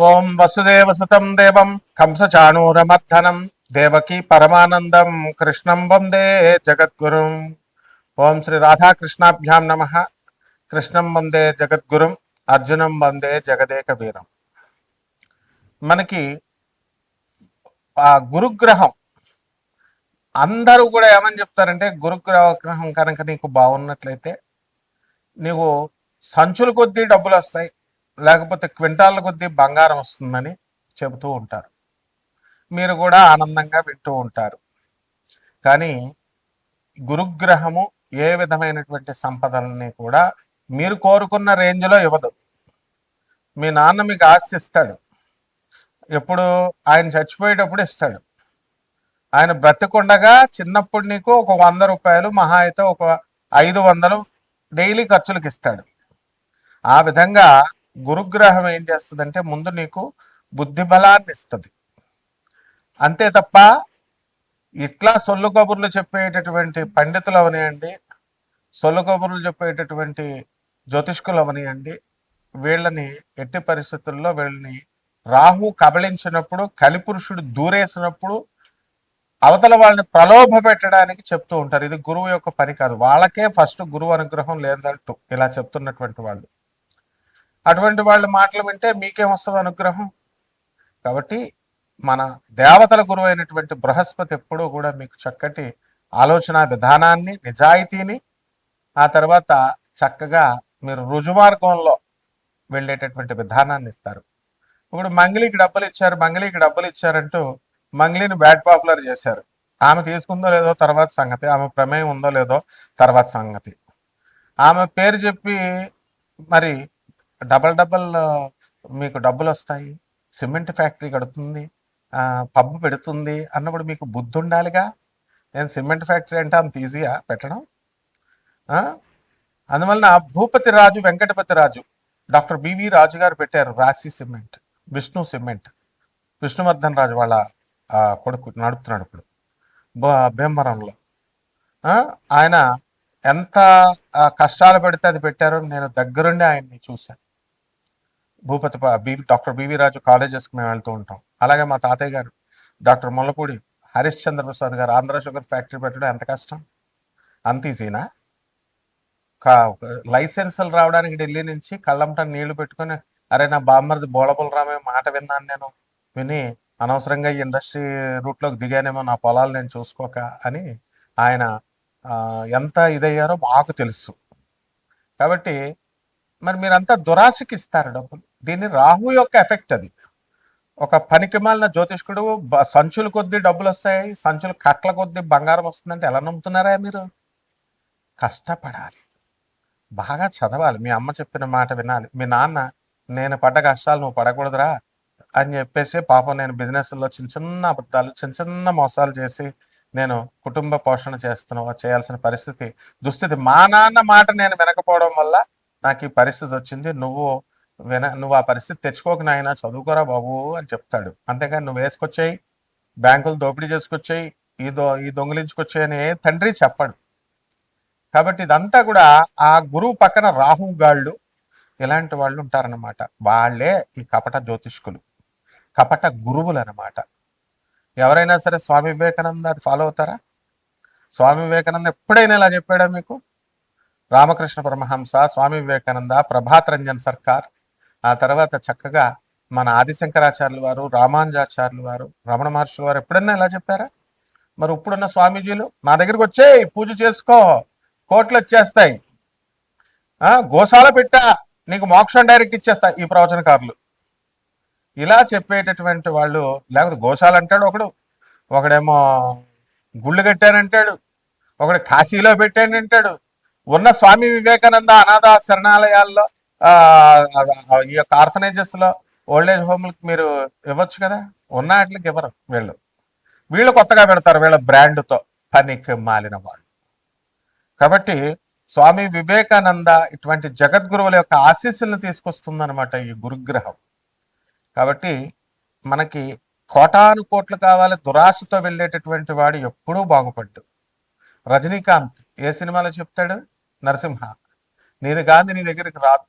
ఓం వసుదేవసుతం దేవం కంసచాణూరమర్ధనం దేవకీ పరమానందం కృష్ణం వందే జగద్గురుం. ఓం శ్రీ రాధాకృష్ణాభ్యాం నమ. కృష్ణం వందే జగద్గురుం, అర్జునం వందే జగదేక వీరం. మనకి ఆ గురుగ్రహం అందరూ కూడా ఏమని చెప్తారంటే, గురుగ్రహం కనుక నీకు బాగున్నట్లయితే నీవు సంచుల కొద్దీ డబ్బులు వస్తాయి, లేకపోతే క్వింటాళ్ళ కొద్దీ బంగారం వస్తుందని చెబుతూ ఉంటారు. మీరు కూడా ఆనందంగా వింటూ ఉంటారు. కానీ గురుగ్రహము ఏ విధమైనటువంటి సంపదలని కూడా మీరు కోరుకున్న రేంజ్లో ఇవ్వదు. మీ నాన్న మీకు ఆస్తి ఇస్తాడు, ఎప్పుడు ఆయన చచ్చిపోయేటప్పుడు ఇస్తాడు. ఆయన బ్రతికుండగా చిన్నప్పుడు నీకు ఒక 100 రూపాయలు, మహా అయితే ఒక 500 డైలీ ఖర్చులకు ఇస్తాడు. ఆ విధంగా గురుగ్రహం ఏం చేస్తుందంటే ముందు నీకు బుద్ధి బలాన్ని ఇస్తుంది. అంతే తప్ప ఇట్లా సొల్లు కబుర్లు చెప్పేటటువంటి పండితులు అవనియండి, సొల్లు కబుర్లు చెప్పేటటువంటి జ్యోతిష్కులు అవనియండి, వీళ్ళని ఎట్టి పరిస్థితుల్లో వీళ్ళని రాహు కబళించినప్పుడు, కలిపురుషుడు దూరేసినప్పుడు అవతల వాళ్ళని ప్రలోభ పెట్టడానికి చెప్తూ ఉంటారు. ఇది గురువు యొక్క పని కాదు. వాళ్ళకే ఫస్ట్ గురువు అనుగ్రహం లేదంటూ ఇలా చెప్తున్నటువంటి వాళ్ళు. అటువంటి వాళ్ళ మాటలు వింటే మీకేమొస్తుంది అనుగ్రహం? కాబట్టి మన దేవతల గురువు అయినటువంటి బృహస్పతి ఎప్పుడూ కూడా మీకు చక్కటి ఆలోచన విధానాన్ని, నిజాయితీని, ఆ తర్వాత చక్కగా మీరు రుజుమార్గంలో వెళ్ళేటటువంటి విధానాన్ని ఇస్తారు. ఇప్పుడు మంగళికి డబ్బులు ఇచ్చారంటూ మంగళిని బ్యాడ్ పాపులర్ చేశారు. ఆమె తీసుకుందో లేదో తర్వాత సంగతి, ఆమె ప్రమేయం ఉందో లేదో తర్వాత సంగతి. ఆమె పేరు చెప్పి మరి డబల్ మీకు డబ్బులు వస్తాయి, సిమెంట్ ఫ్యాక్టరీ కడుతుంది, పబ్బు పెడుతుంది అన్నప్పుడు మీకు బుద్ధి ఉండాలిగా. నేను సిమెంట్ ఫ్యాక్టరీ అంటే అంత ఈజీయా పెట్టడం? అందువలన భూపతి రాజు, వెంకటపతి రాజు, డాక్టర్ బివి రాజు గారు పెట్టారు రాశి సిమెంట్, విష్ణు సిమెంట్. విష్ణువర్ధన్ రాజు వాళ్ళ కొడుకు నడుపుతున్నాడు ఇప్పుడు భీమవరంలో. ఆయన ఎంత కష్టాలు పెడితే అది పెట్టారో నేను దగ్గరుండి ఆయన్ని చూశాను. డాక్టర్ బివి రాజు కాలేజెస్కి మేము వెళ్తూ ఉంటాం. అలాగే మా తాతయ్య గారు డాక్టర్ ముల్లపూడి హరిశ్చంద్ర ప్రసాద్ గారు ఆంధ్ర షుగర్ ఫ్యాక్టరీ పెట్టడం ఎంత కష్టం? అంత ఈజీనా? లైసెన్సులు రావడానికి ఢిల్లీ నుంచి కళ్ళంట నీళ్లు పెట్టుకొని, అరే నా బామ్మరిది బోళబులరామే మాట విన్నాను, నేను విని అనవసరంగా ఈ ఇండస్ట్రీ రూట్లోకి దిగానేమో, నా పొలాలు నేను చూసుకోక అని ఆయన ఎంత ఇదయ్యారో మాకు తెలుసు. కాబట్టి మరి మీరంతా దురాశకి ఇస్తారు డబ్బులు. దీన్ని రాహు యొక్క ఎఫెక్ట్ అది. ఒక పనికిమాలిన జ్యోతిష్కుడు సంచుల కొద్దీ డబ్బులు వస్తాయి, సంచులు కట్ల కొద్దీ బంగారం వస్తుందంటే ఎలా నమ్ముతున్నారా మీరు? కష్టపడాలి, బాగా చదవాలి, మీ అమ్మ చెప్పిన మాట వినాలి. మీ నాన్న నేను పడ్డ కష్టాలు నువ్వు పడకూడదురా అని చెప్పేసి పాపం నేను బిజినెస్లో చిన్న చిన్న అబద్ధాలు, చిన్న చిన్న మోసాలు చేసి నేను కుటుంబ పోషణ చేయాల్సిన దుస్థితి మా నాన్న మాట నేను వినకపోవడం వల్ల నాకు ఈ పరిస్థితి వచ్చింది. నువ్వు ఆ పరిస్థితి తెచ్చుకోక నాయన, చదువుకోరా బాబు అని చెప్తాడు. అంతేగాని నువ్వు వేసుకొచ్చాయి, బ్యాంకులు దోపిడీ చేసుకొచ్చాయి, ఈ దొంగిలించుకొచ్చాయి అని తండ్రి చెప్పడు. కాబట్టి ఇదంతా కూడా ఆ గురువు పక్కన రాహుగాళ్ళు ఇలాంటి వాళ్ళు ఉంటారన్నమాట. వాళ్ళే ఈ కపట జ్యోతిష్కులు, కపట గురువులు అన్నమాట. ఎవరైనా సరే స్వామి వివేకానంద అది ఫాలో అవుతారా? స్వామి వివేకానంద ఎప్పుడైనా ఇలా చెప్పాడా మీకు? రామకృష్ణ పరమహంస, స్వామి వివేకానంద, ప్రభాత్ రంజన్ సర్కార్, ఆ తర్వాత చక్కగా మన ఆదిశంకరాచార్యులు వారు, రామానుజాచార్యులు వారు, రమణ మహర్షులు వారు ఎప్పుడన్నా ఇలా చెప్పారా? మరి ఇప్పుడున్న స్వామీజీలు నా దగ్గరికి వచ్చేయి, పూజ చేసుకో, కోట్లు వచ్చేస్తాయి, గోశాల పెట్టా నీకు మోక్షం డైరెక్ట్ ఇచ్చేస్తా, ఈ ప్రవచనకారులు ఇలా చెప్పేటటువంటి వాళ్ళు. లేకపోతే గోశాల అంటాడు ఒకడేమో గుళ్ళు కట్టానంటాడు, ఒకడు కాశీలో పెట్టానంటాడు. ఉన్న స్వామి వివేకానంద అనాథ శరణాలయాల్లో, ఈ యొక్క ఆర్ఫనేజెస్ లో, ఓల్డేజ్ హోమ్లకి మీరు ఇవ్వచ్చు కదా. ఉన్న వాటికి ఇవ్వరు వీళ్ళు కొత్తగా పెడతారు వీళ్ళ బ్రాండ్తో, పనికి మాలిన వాళ్ళు. కాబట్టి స్వామి వివేకానంద ఇటువంటి జగద్గురువుల యొక్క ఆశీస్సులను తీసుకొస్తుందన్నమాట ఈ గురుగ్రహం. కాబట్టి మనకి కోటాను కోట్లు కావాలి, దురాశతో వెళ్ళేటటువంటి వాడు ఎప్పుడూ బాగుపడ్డు. రజనీకాంత్ ఏ సినిమాలో చెప్తాడు? నరసింహ, నీది కాంతి నీ దగ్గరికి రాదు,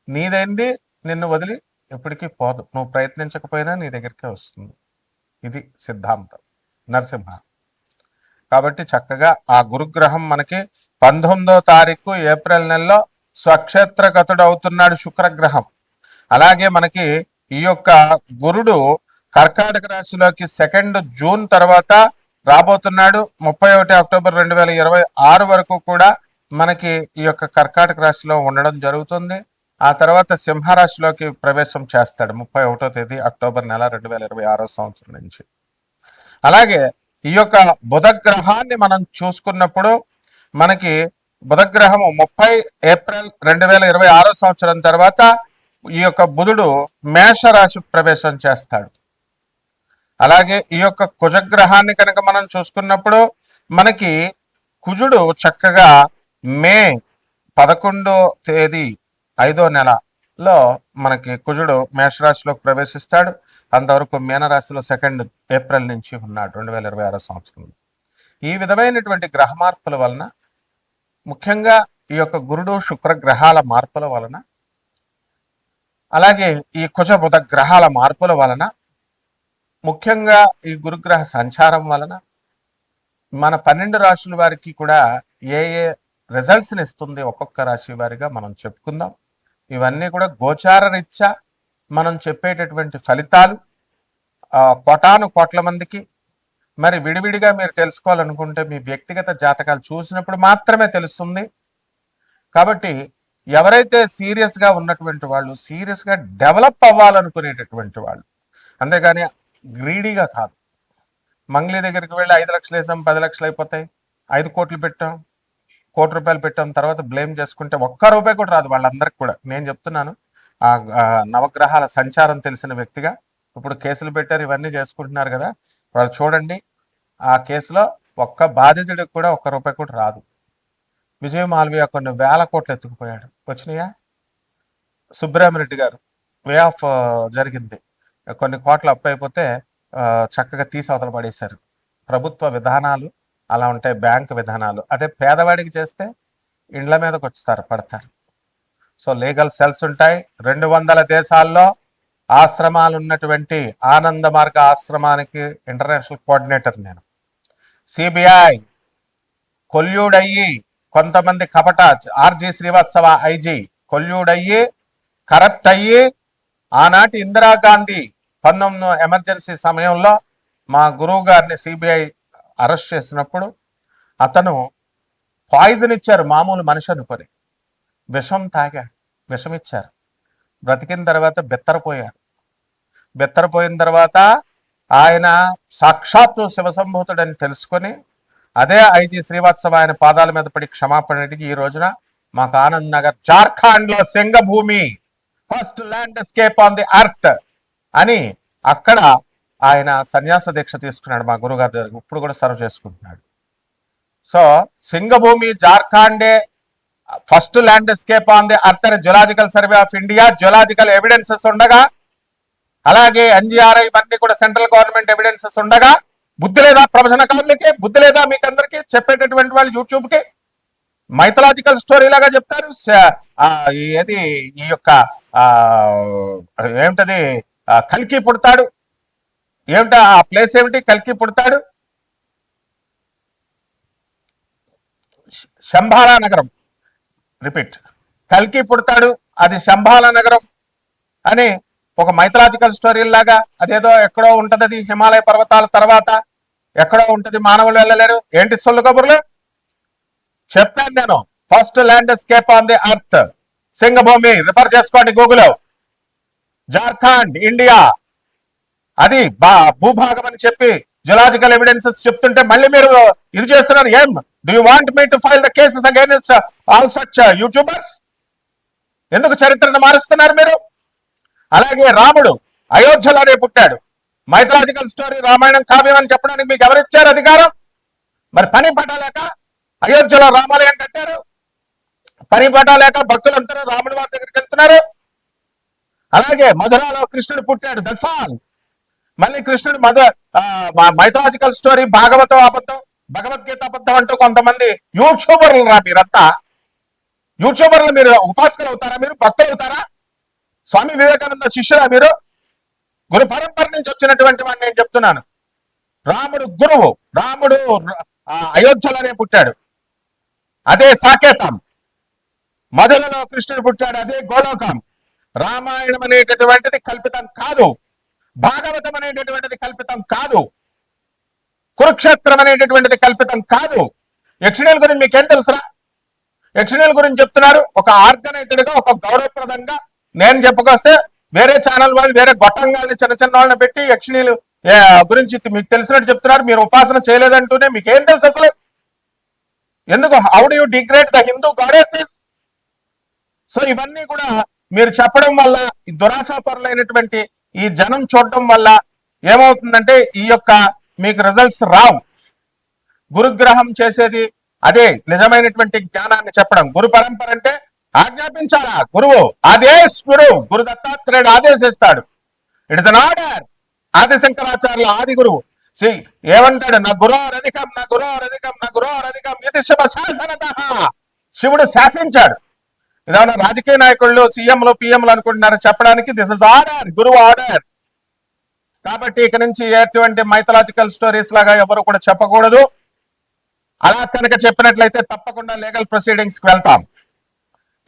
నీదైంది నిన్ను వదిలి ఎప్పటికీ పోదు. నువ్వు ప్రయత్నించకపోయినా నీ దగ్గరికే వస్తుంది. ఇది సిద్ధాంతం నరసింహ. కాబట్టి చక్కగా ఆ గురుగ్రహం మనకి 19వ తారీఖు ఏప్రిల్ నెలలో స్వక్షేత్రగతుడు అవుతున్నాడు శుక్రగ్రహం. అలాగే మనకి ఈ యొక్క గురుడు కర్కాటక రాశిలోకి 2 జూన్ తర్వాత రాబోతున్నాడు. 31 అక్టోబర్ 2026 వరకు కూడా మనకి ఈ యొక్క కర్కాటక రాశిలో ఉండడం జరుగుతుంది. ఆ తర్వాత సింహరాశిలోకి ప్రవేశం చేస్తాడు 31వ తేదీ అక్టోబర్ నెల 2026 సంవత్సరం నుంచి. అలాగే ఈ యొక్క బుధగ్రహాన్ని మనం చూసుకున్నప్పుడు మనకి బుధగ్రహము 30 ఏప్రిల్ 2026 సంవత్సరం తర్వాత ఈ యొక్క బుధుడు మేషరాశి ప్రవేశం చేస్తాడు. అలాగే ఈ యొక్క కుజగ్రహాన్ని కనుక మనం చూసుకున్నప్పుడు మనకి కుజుడు చక్కగా మే 11వ తేదీ 5వ నెలలో మనకి కుజుడు మేషరాశిలోకి ప్రవేశిస్తాడు. అంతవరకు మీనరాశిలో 2 ఏప్రిల్ నుంచి ఉన్నాడు 2026 సంవత్సరంలో. ఈ విధమైనటువంటి గ్రహ మార్పుల వలన, ముఖ్యంగా ఈ యొక్క గురుడు శుక్ర గ్రహాల మార్పుల వలన, అలాగే ఈ కుజ బుధ గ్రహాల మార్పుల వలన, ముఖ్యంగా ఈ గురుగ్రహ సంచారం వలన మన 12 రాశుల వారికి కూడా ఏ ఏ రిజల్ట్స్ని ఇస్తుంది ఒక్కొక్క రాశి వారిగా మనం చెప్పుకుందాం. ఇవన్నీ కూడా గోచార రీత్యా మనం చెప్పేటటువంటి ఫలితాలు కోటాను కోట్ల మందికి. మరి విడివిడిగా మీరు తెలుసుకోవాలనుకుంటే మీ వ్యక్తిగత జాతకాలు చూసినప్పుడు మాత్రమే తెలుస్తుంది. కాబట్టి ఎవరైతే సీరియస్గా ఉన్నటువంటి వాళ్ళు, సీరియస్గా డెవలప్ అవ్వాలనుకునేటటువంటి వాళ్ళు, అంతేగాని గ్రీడీగా కాదు. మంగ్లీ దగ్గరికి వెళ్ళి 5 లక్షలు వేసాం 10 లక్షలు అయిపోతాయి, 5 కోట్లు పెట్టాం, ₹1,00,00,000 పెట్టాం, తర్వాత బ్లేమ్ చేసుకుంటే ఒక్క రూపాయి కూడా రాదు వాళ్ళందరికీ కూడా. నేను చెప్తున్నాను ఆ నవగ్రహాల సంచారం తెలిసిన వ్యక్తిగా. ఇప్పుడు కేసులు పెట్టారు, ఇవన్నీ చేసుకుంటున్నారు కదా, వాళ్ళు చూడండి ఆ కేసులో ఒక్క బాధితుడికి కూడా ₹1 కూడా రాదు. విజయ్ మాల్వియా కొన్ని వేల కోట్లు ఎత్తుకుపోయాడు, వచ్చినాయా? సుబ్రహ్మరెడ్డి గారు వే ఆఫ్ జరిగింది, కొన్ని కోట్ల అప్పు అయిపోతే చక్కగా తీసి అవతల పడేశారు. ప్రభుత్వ విధానాలు అలా ఉంటాయి, బ్యాంకు విధానాలు. అదే పేదవాడికి చేస్తే ఇండ్ల మీదకి వస్తారు, పడతారు. సో లీగల్ సెల్స్ ఉంటాయి. 200 దేశాల్లో ఆశ్రమాలు ఉన్నటువంటి ఆనంద మార్గ ఆశ్రమానికి ఇంటర్నేషనల్ కోఆర్డినేటర్ నేను. సిబిఐ కొల్యూడ్ అయ్యి కొంతమంది కపట ఆర్జీ శ్రీవాత్సవ ఐజీ కొల్యూడ్ అయ్యి కరప్ట్ అయ్యి ఆనాటి ఇందిరాగాంధీ 19 ఎమర్జెన్సీ సమయంలో మా గురువు గారిని సిబిఐ అరెస్ట్ చేసినప్పుడు అతను పాయిజన్ ఇచ్చారు, మామూలు మనిషి అనుకొని విషం తాగాడు, విషం ఇచ్చారు. బ్రతికిన తర్వాత బెత్తరపోయారు. బెత్తరపోయిన తర్వాత ఆయన సాక్షాత్తు శివసంభూతుడని తెలుసుకొని అదే ఐజీ శ్రీవాత్సవ ఆయన పాదాల మీద పడి క్షమాపణ అడిగి ఈ రోజున మాకు ఆనంద్ నగర్ జార్ఖండ్ లో Singhbhumi first landscape on the earth అని అక్కడ ఆయన సన్యాస దీక్ష తీసుకున్నాడు మా గురుగారి దగ్గర. ఇప్పుడు కూడా సర్వ్ చేసుకుంటున్నాడు. సో సింగభూమి జార్ఖండే first landscape on the earth అని geological survey of India geological evidences ఉండగా, అలాగే ఎన్జిఆర్ఐ ఇవన్నీ కూడా సెంట్రల్ గవర్నమెంట్ ఎవిడెన్సెస్ ఉండగా బుద్ధి లేదా ప్రవచనకారులకి? బుద్ధి లేదా మీకు అందరికీ చెప్పేటటువంటి వాళ్ళు యూట్యూబ్కి మైథలాజికల్ స్టోరీ లాగా చెప్తారు. ఏది ఈ యొక్క ఏమిటది కల్కి పుడతాడు, ఏమిటా ఆ ప్లేస్ ఏమిటి? కల్కి పుడతాడు శంబాలా నగరం, రిపీట్, కల్కి పుడతాడు అది శంబాలా నగరం అని ఒక మైథలాజికల్ స్టోరీ లాగా అదేదో ఎక్కడో ఉంటది, అది హిమాలయ పర్వతాల తర్వాత ఎక్కడో ఉంటది, మానవులు వెళ్ళలేరు. ఏంటి సొల్లు కబుర్లు చెప్పాను నేను. First landscape on the earth Singhbhumi, refer చేసుకోండి గూగుల్. జార్ఖండ్ ఇండియా అది భూభాగం అని చెప్పి జియోలాజికల్ ఎవిడెన్సెస్ చెప్తుంటే మళ్ళీ మీరు ఇది చేస్తున్నారు. ఏం do you want me to file the cases against all such YouTubers? ఎందుకు చరిత్రను మారుస్తున్నారు మీరు? అలాగే రాముడు అయోధ్యలోనే పుట్టాడు, మైథలాజికల్ స్టోరీ రామాయణం కావ్యం అని చెప్పడానికి మీకు ఎవరిచ్చారు అధికారం? మరి పని పట్టలేక అయోధ్యలో రామాలయం కట్టారు, పని పట్టలేక భక్తులందరూ రాముడి వారి దగ్గరికి వెళ్తున్నారు. అలాగే మధురాలో కృష్ణుడు పుట్టాడు, దక్షాల్. మళ్ళీ కృష్ణుడు మైథలాజికల్ స్టోరీ భాగవతం అబద్ధం, భగవద్గీత అబద్ధం అంటూ కొంతమంది యూట్యూబర్లు రా మీరంతా. యూట్యూబర్లు మీరు ఉపాసకులు అవుతారా? మీరు భక్తులు అవుతారా? స్వామి వివేకానంద శిష్యురా మీరు? గురు పరంపర నుంచి వచ్చినటువంటి వాడిని నేను చెప్తున్నాను. రాముడు గురువు, రాముడు అయోధ్యలోనే పుట్టాడు, అదే సాకేతం. మధురలో కృష్ణుడు పుట్టాడు, అదే గోలోకం. రామాయణం అనేటటువంటిది కల్పితం కాదు, భాగవతం అనేటటువంటిది కల్పితం కాదు, కురుక్షేత్రం అనేటటువంటిది కల్పితం కాదు. యక్షిణీల గురించి మీకేం తెలుసురా? యక్షిణీల గురించి చెప్తున్నారు ఒక ఆర్గనైజ్డ్ గా, ఒక గౌరవప్రదంగా. నేను చెప్పుకొస్తే వేరే ఛానల్ వాళ్ళు వేరే గొట్టంగాల్ని చిన్న చిన్న వాళ్ళని పెట్టి యక్షిణీలు గురించి మీకు తెలిసినట్టు చెప్తున్నారు. మీరు ఉపాసన చేయలేదంటూనే మీకేం తెలుసు అసలు? ఎందుకు? How do you degrade the Hindu goddesses? So ఇవన్నీ కూడా మీరు చెప్పడం వల్ల, ఈ దురాశాపరులైనటువంటి ఈ జనం చూడడం వల్ల ఏమవుతుందంటే ఈ యొక్క మీకు రిజల్ట్స్ రావు. గురుగ్రహం చేసేది అదే, నిజమైనటువంటి జ్ఞానాన్ని చెప్పడం. గురు పరంపర అంటే ఆజ్ఞాపించాలా? గురువు గురు దత్తాత్రేయుడు ఆదేశిస్తాడు. It is an order. ఆది శంకరాచార్యుల ఆది గురువు ఏమంటాడు? నా గురోరధికం, నా గురోరధికం, నా గురోరధికం ఇది శివ శాసనతః. శివుడు శాసించాడు. ఇదేమన్నా రాజకీయ నాయకుళ్ళు సీఎంలు పిఎంలు అనుకుంటున్నారు చెప్పడానికి? దిస్ ఇస్ ఆర్డర్, గురువు ఆర్డర్. కాబట్టి ఇక నుంచి ఎటువంటి మైథలాజికల్ స్టోరీస్ లాగా ఎవరు కూడా చెప్పకూడదు. అలా కనుక చెప్పినట్లయితే తప్పకుండా లీగల్ ప్రొసీడింగ్స్ కి వెళ్తాం.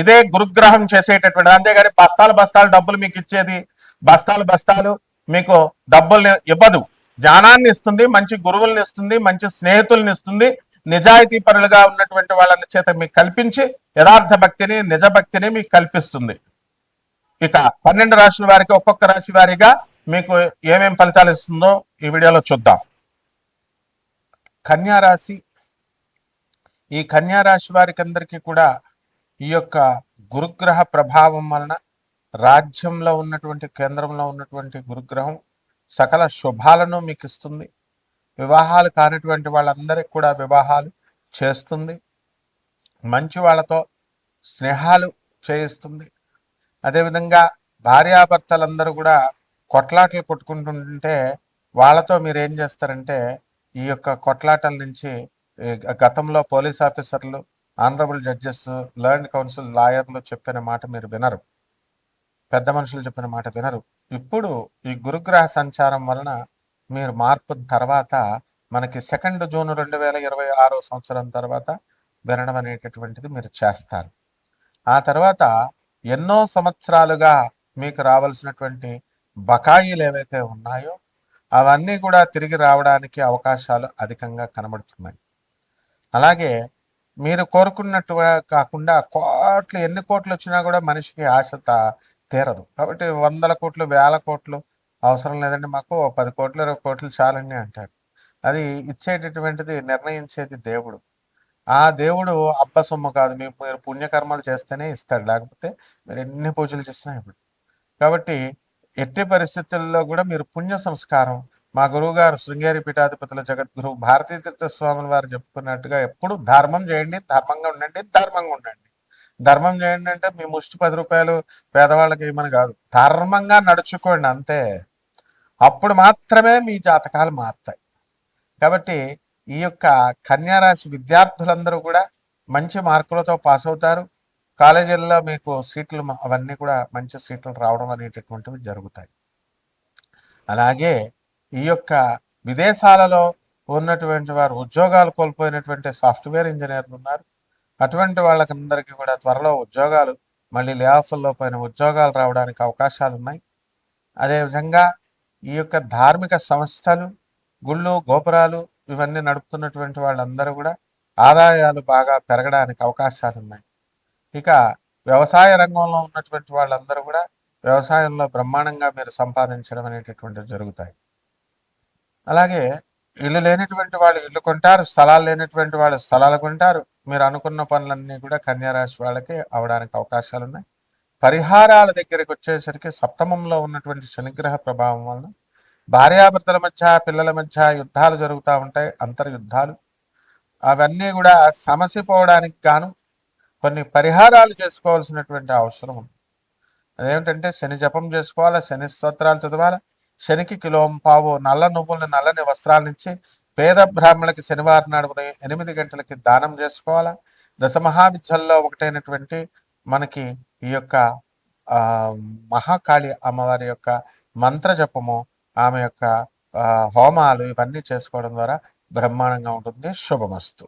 ఇదే గురుగ్రహం చేసేటటువంటి. అంతేగాని బస్తాలు బస్తాలు డబ్బులు మీకు ఇచ్చేది, బస్తాలు బస్తాలు మీకు డబ్బుల్ని ఇవ్వదు. జ్ఞానాన్ని ఇస్తుంది, మంచి గురువుల్ని ఇస్తుంది, మంచి స్నేహితుల్ని ఇస్తుంది, నిజాయితీ పరులుగా ఉన్నటువంటి వాళ్ళని చేత మీకు కల్పించి యథార్థ భక్తిని, నిజ భక్తిని మీకు కల్పిస్తుంది. ఇక 12 రాశుల వారికి ఒక్కొక్క రాశి వారిగా మీకు ఏమేం ఫలితాలు ఇస్తుందో ఈ వీడియోలో చూద్దాం. కన్యా రాశి. ఈ కన్యా రాశి వారికి అందరికీ కూడా ఈ యొక్క గురుగ్రహ ప్రభావం వలన రాజ్యంలో ఉన్నటువంటి, కేంద్రంలో ఉన్నటువంటి గురుగ్రహం సకల శుభాలను మీకు ఇస్తుంది. వివాహాలు కానిటువంటి వాళ్ళందరికీ కూడా వివాహాలు చేస్తుంది. మంచి వాళ్ళతో స్నేహాలు చేయిస్తుంది. అదేవిధంగా భార్యాభర్తలందరూ కూడా కొట్లాటలు కొట్టుకుంటుంటే వాళ్ళతో మీరు ఏం చేస్తారంటే, ఈ యొక్క కొట్లాటల నుంచి గతంలో పోలీస్ ఆఫీసర్లు, ఆనరబుల్ జడ్జెస్, లర్న్డ్ కౌన్సిల్ లాయర్లు చెప్పిన మాట మీరు వినరు, పెద్ద మనుషులు చెప్పిన మాట వినరు. ఇప్పుడు ఈ గురుగ్రహ సంచారం వలన మీరు మార్పు తర్వాత మనకి 2 జూన్ 2026 సంవత్సరం తర్వాత వినడం అనేటటువంటిది మీరు చేస్తారు. ఆ తర్వాత ఎన్నో సంవత్సరాలుగా మీకు రావాల్సినటువంటి బకాయిలు ఏవైతే ఉన్నాయో అవన్నీ కూడా తిరిగి రావడానికి అవకాశాలు అధికంగా కనబడుతున్నాయి. అలాగే మీరు కోరుకున్నట్టుగా కాకుండా కోట్లు, ఎన్ని కోట్లు వచ్చినా కూడా మనిషికి ఆశ తీరదు. కాబట్టి 100 కోట్లు, 1000 కోట్లు అవసరం లేదండి, మాకు 10 కోట్లు 20 కోట్లు చాలండి అంటారు. అది ఇచ్చేటటువంటిది, నిర్ణయించేది దేవుడు. ఆ దేవుడు అబ్బ సొమ్ము కాదు. మీరు పుణ్యకర్మలు చేస్తేనే ఇస్తాడు, లేకపోతే మీరు ఎన్ని పూజలు చేసినా ఇవ్వడు. కాబట్టి ఎట్టి పరిస్థితుల్లో కూడా మీరు పుణ్య సంస్కారం, మా గురువు గారు శృంగేరి పీఠాధిపతుల జగద్గురు భారతీ తీర్థ స్వాముల వారు చెప్పుకున్నట్టుగా ఎప్పుడు ధర్మం చేయండి, ధర్మంగా ఉండండి, ధర్మంగా ఉండండి. ధర్మం చేయండి అంటే మీ ముష్టి 10 రూపాయలు పేదవాళ్ళకి ఏమని కాదు, ధర్మంగా నడుచుకోండి అంతే. అప్పుడు మాత్రమే మీ జాతకాలు మారుతాయి. కాబట్టి ఈ యొక్క కన్యారాశి విద్యార్థులందరూ కూడా మంచి మార్కులతో పాస్ అవుతారు. కాలేజీల్లో మీకు సీట్లు అవన్నీ కూడా మంచి సీట్లు రావడం అనేటటువంటివి జరుగుతాయి. అలాగే ఈ యొక్క విదేశాలలో ఉన్నటువంటి వారు, ఉద్యోగాలు కోల్పోయినటువంటి సాఫ్ట్వేర్ ఇంజనీర్లు ఉన్నారు. అటువంటి వాళ్ళకందరికీ కూడా త్వరలో ఉద్యోగాలు, మళ్ళీ లే ఆఫ్ల్లో పోయిన ఉద్యోగాలు రావడానికి అవకాశాలు ఉన్నాయి. అదేవిధంగా ఈ యొక్క ధార్మిక సంస్థలు, గుళ్ళు, గోపురాలు ఇవన్నీ నడుపుతున్నటువంటి వాళ్ళందరూ కూడా ఆదాయాలు బాగా పెరగడానికి అవకాశాలు ఉన్నాయి. ఇక వ్యవసాయ రంగంలో ఉన్నటువంటి వాళ్ళందరూ కూడా వ్యవసాయంలో బ్రహ్మాండంగా మీరు సంపాదించడం అనేటటువంటివి జరుగుతాయి. అలాగే ఇల్లు లేనటువంటి వాళ్ళు ఇల్లు కొంటారు, స్థలాలు లేనటువంటి వాళ్ళు స్థలాలు కొంటారు. మీరు అనుకున్న పనులన్నీ కూడా కన్యారాశి వాళ్ళకి అవడానికి అవకాశాలు ఉన్నాయి. పరిహారాల దగ్గరికి వచ్చేసరికి సప్తమంలో ఉన్నటువంటి శనిగ్రహ ప్రభావం వలన భార్యాభర్తల మధ్య, పిల్లల మధ్య యుద్ధాలు జరుగుతూ ఉంటాయి, అంతర్యుద్ధాలు. అవన్నీ కూడా సమసిపోవడానికి గాను కొన్ని పరిహారాలు చేసుకోవాల్సినటువంటి అవసరం ఉంది. అదేమిటంటే శని జపం చేసుకోవాలా, శని స్తోత్రాలు చదవాలా, శనికి కిలోంపావు నల్ల నువ్వుల్ని, నల్లని వస్త్రాలనిచ్చి పేద బ్రాహ్మణులకి శనివారం నాడు ఉదయం 8 గంటలకి దానం చేసుకోవాలా. దశమహావిద్యల్లో ఒకటైనటువంటి మనకి ఈ యొక్క ఆ మహాకాళి అమ్మవారి యొక్క మంత్ర జపము, ఆమె యొక్క హోమాలు ఇవన్నీ చేసుకోవడం ద్వారా బ్రహ్మాండంగా ఉంటుంది. శుభమస్తు.